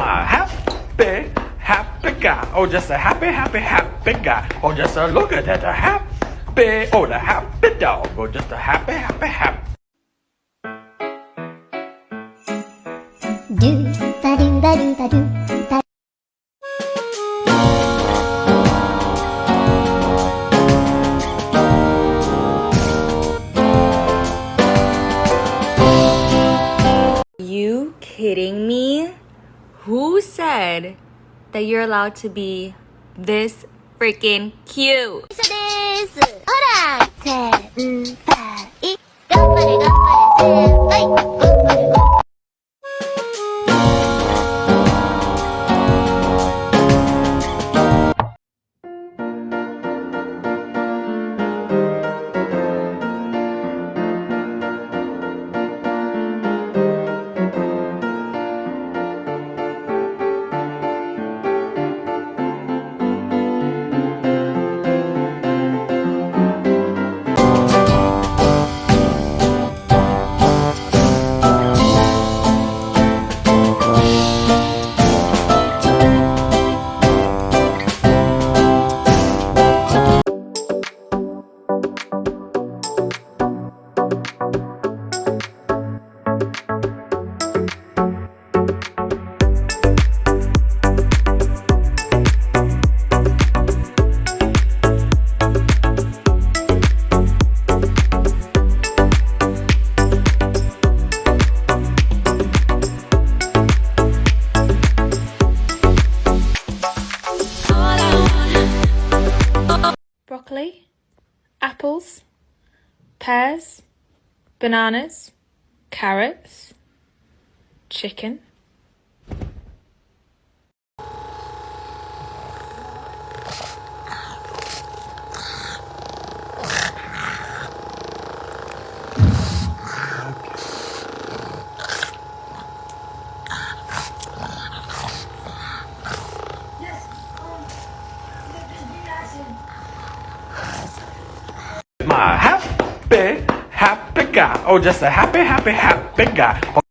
my happy, happy guy. Oh, just a happy, happy, happy guy. Oh, just a look at that, a happy, oh, the happy dog. Oh, just a happy, happy, happy. Do ba do ba do ba do ba. You kidding me? Who said that you're allowed to be this freaking cute? です。ほら、先輩。頑張れ頑張れ先輩。頑張れ頑張れ。Broccoli, apples, pears, bananas, carrots, chicken. My happy, happy guy. Oh, just a happy, happy, happy guy. Oh,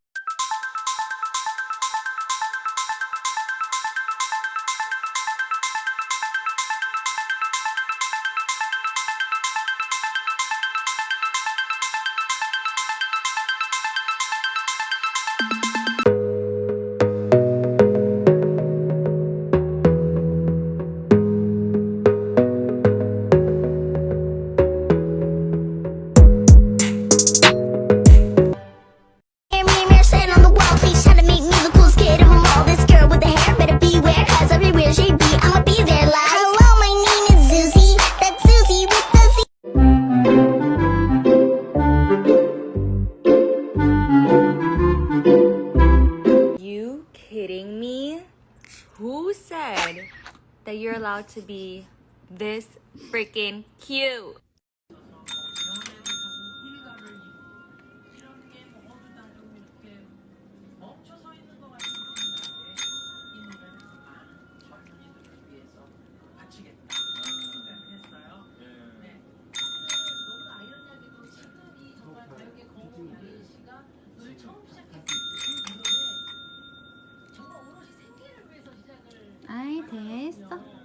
Kidding me? Who said that you're allowed to be this freaking cute? 아이, 됐어.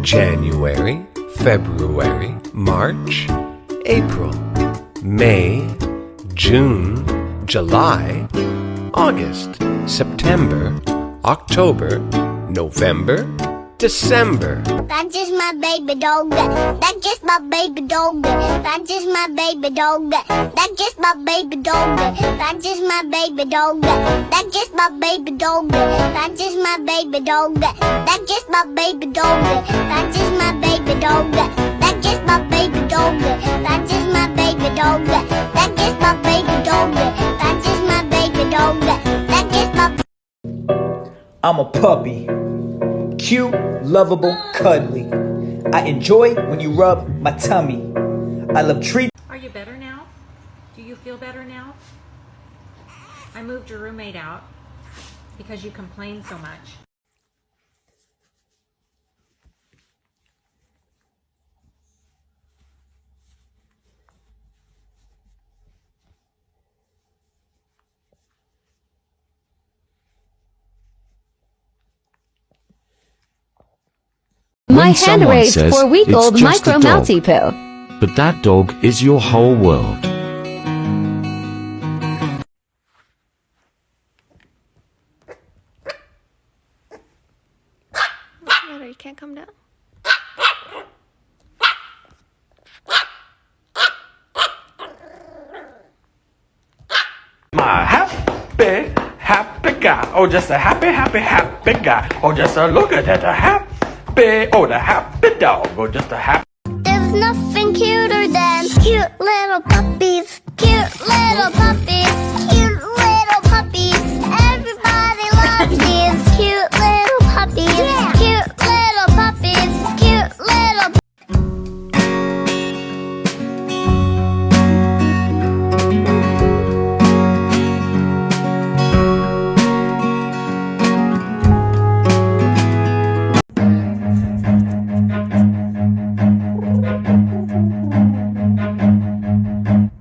January, February, March, April, May, June, July, August, September, October, November, December. That's just my baby dog. That's just my baby dog. That's just my baby dog. That's just my baby dog. That's just my baby dog. That's just my baby dog. That's just my baby dog. That's just my baby dog. That's just my baby dog. That's just my baby dog. That's just my baby dog. That's just my baby dog. That's just my baby dog. That's just my. I'm a puppy. cute, lovable, cuddly. I enjoy when you rub my tummy. I love treats. Are you better now? Do you feel better now? I moved your roommate out because you complained so much. My When hand someone raised says, for week-old "It's just a micro dog," Melty pill. but that dog is your whole world. What's the matter? You can't come down? My happy, happy guy. Oh, just a happy, happy, happy guy. Oh, just a look at that, a happy, oh, the happy dog. Oh, just a happy. There's nothing cuter than cute little puppies. Cute little puppies. Cute little puppies. Everybody loves these cute little puppies. Yeah. Cute little puppies. Cute little.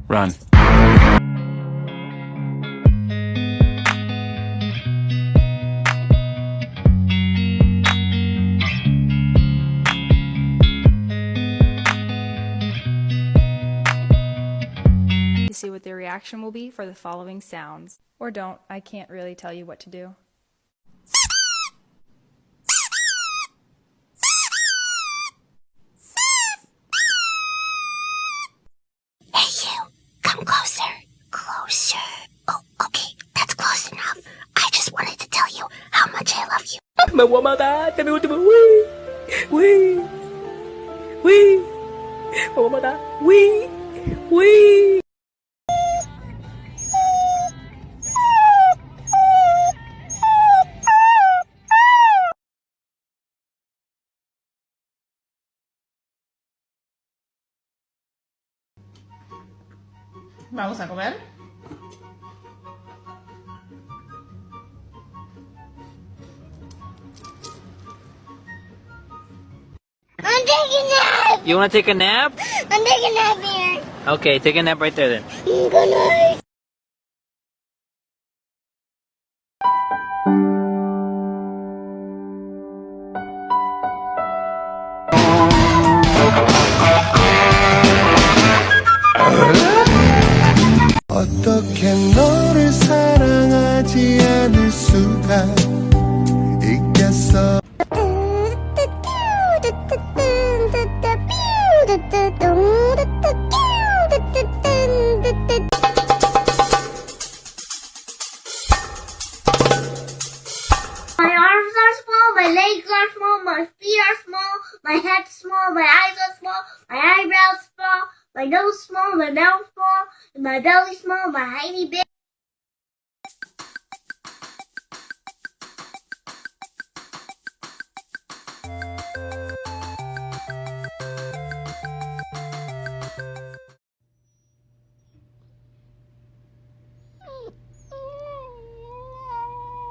Run. To see what their reaction will be for the following sounds. Or don't, I can't really tell you what to do. Hey, you. Come closer. Closer. Oh, okay. That's close enough. I just wanted to tell you how much I love you. Me voy a matar, te me último. Uy, uy, uy. Me voy a matar. Uy, uy. Vamos a comer. I'm taking a nap. You wanna take a nap? I'm taking a nap here. Okay, take a nap right there then. Good night. 어떻게 너를 사랑하지 않을 수가 있겠어. My arms are small, my legs are small, my feet are small, my head's small, my eyes are small, my eyebrows small, my nose small, my mouth small, and my belly small, my tiny bit.